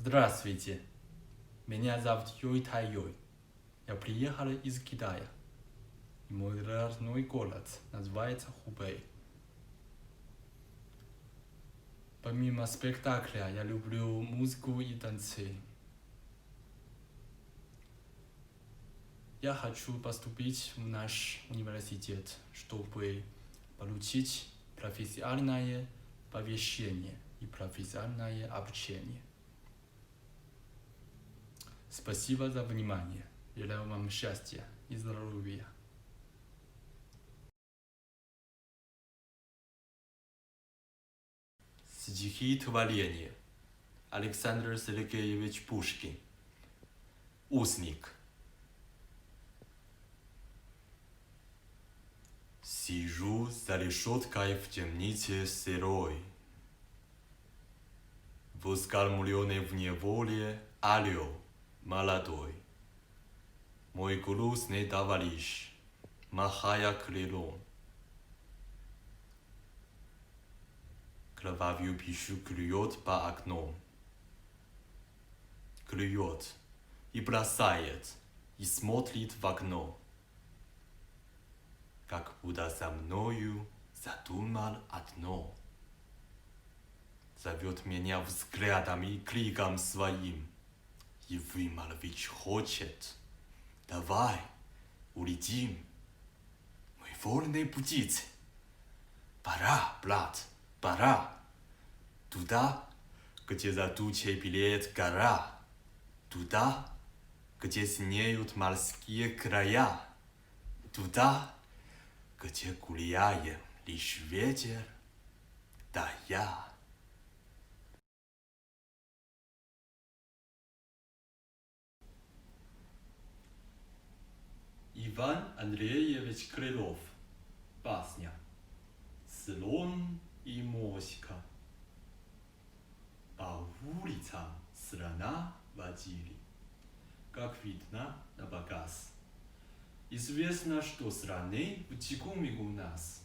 Здравствуйте, меня зовут Юй Тай Юй. Я приехала из Китая. И мой родной город называется Хубэй. Помимо спектакля, я люблю музыку и танцы. Я хочу поступить в наш университет, чтобы получить профессиональное повышение и профессиональное обучение. Спасибо за внимание. Желаю вам счастья и здоровья. Стихотворение. Александр Сергеевич Пушкин. Узник. Сижу за решеткой в темнице сырой. Воскормленный в неволе орел молодой. Мой грустный товарищ, махая крылом, кровавью пищу клюет по окном. Клюет и бросает, и смотрит в окно. Как будто за мною задумал одно. Зовет меня взглядом и криком своим. И вымолвить хочет. Давай, улетим. Мы вольные птицы. Пора, брат, пора. Туда, где за тучей белеет гора. Туда, где синеют морские края. Туда, где гуляем лишь ветер, да я. Иван Андреевич Крылов. Басня. Слон и моська. По улицам слона водили. Как видно на показ. Известно, что страны в текуме у нас.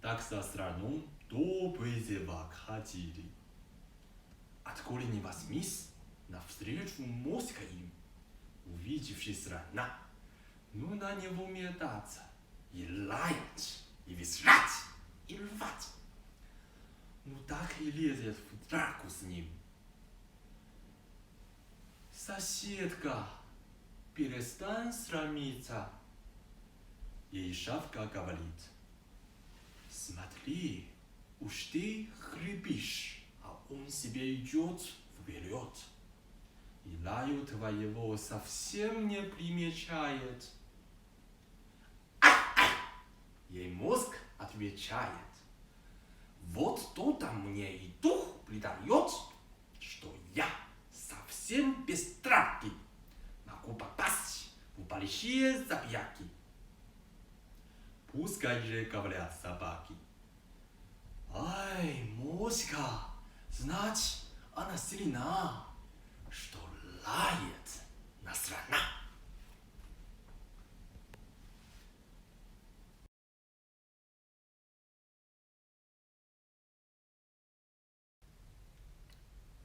Так за страну до призыва ходили. Откуда не возьмись, навстречу моська им. Увидевши страна, ну на него метаться. И лаять, и визжать, и рвать. Ну так и лезет в драку с ним. Соседка, перестань срамиться. Ей шавка говорит. Смотри, уж ты хрипишь, а он себе идет вперед. И лаю твоего совсем не примечает. Ей мозг отвечает. Вот то-то мне и дух придает, что я совсем без травки могу попасть в большие забияки. Пускай же говорят собаки. Ай, моська, значит, она сильна, что лает на слона.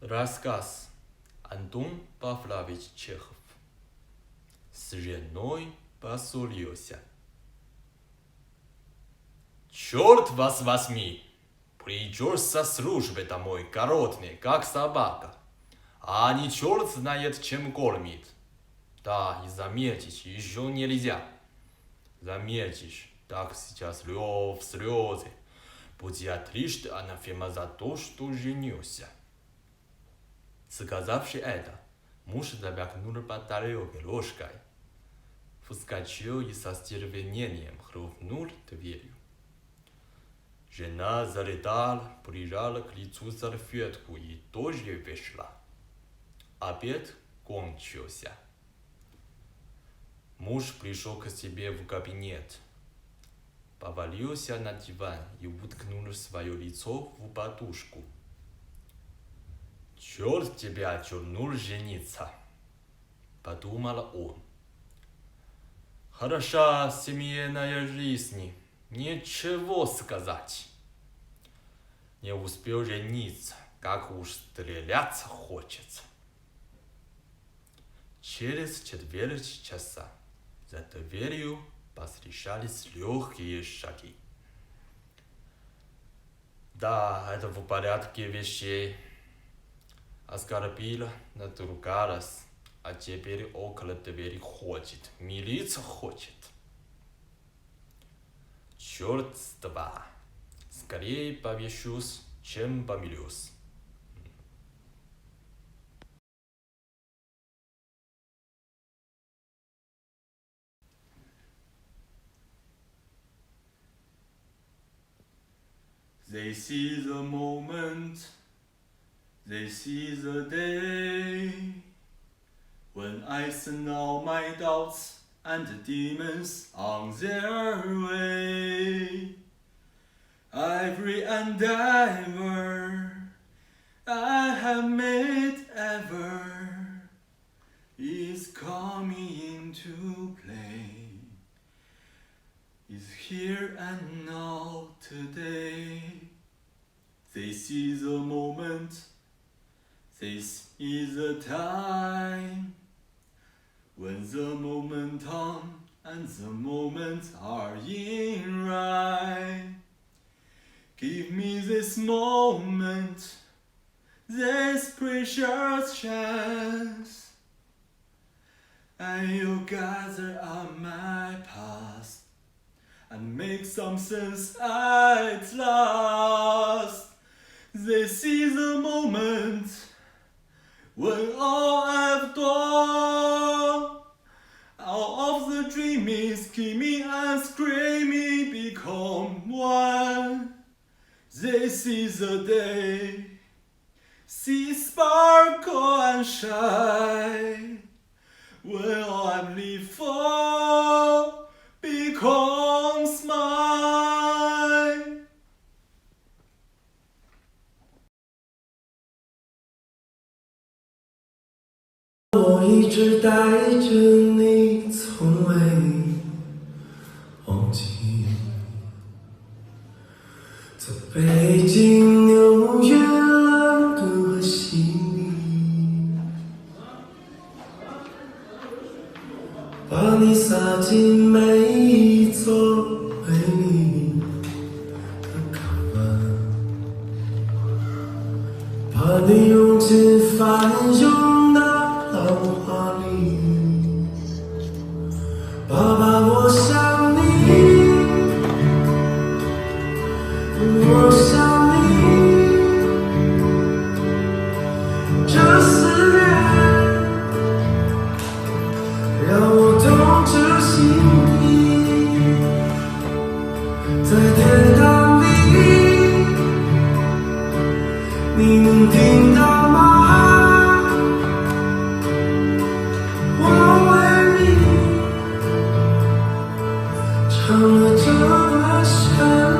Рассказ. Антон Павлович Чехов. С женой поссорился. Черт вас возьми! Придешь со службы домой коротный, как собака. А не черт знает, чем кормит. Да, и заметишь, еще нельзя. Заметишь, так сейчас лев слезы. Будь я трижды анафема за то, что женился. Сказавши это, муж забякнул по тарелке ложкой. Вскочил и со стервенением хлопнул дверью. Жена зарыдала, прижала к лицу салфетку и тоже вышла. Обед кончился. Муж пришел к себе в кабинет. Повалился на диван и уткнул свое лицо в подушку. «Черт тебя тюрнул жениться!» — подумал он. «Хороша семейная жизнь, ничего сказать. Не успел жениться, как уж стреляться хочется. через четверть часа. За дверью послышались легкие шаги. Да, это в порядке вещей. Оскорбила, надругалась, а теперь около двери ходит, мириться хочет. Черт с два. Скорее повешусь, чем помирюсь. This is the moment, this is the day, when I send all my doubts and demons on their way. Every endeavor I have made ever is coming into play, is here and now today. This is the moment, this is the time, when the momentum and the moment are in right. Give me this moment, this precious chance, and you'll gather up my past and make some sense at last. This is the moment when all I've done, all of the dreaming, scheming and screaming become one. This is the day, see sparkle and shine, when all I live for becomes mine. 我一直带着你，从未忘记。在北京、纽约、伦敦和悉尼，把你撒进每一座美丽的港湾，把你拥进翻涌的浪花里。爸爸，我想你。我想你，这思念让我动着心意，在天堂里，你能听到吗？我为你唱了这段旋律。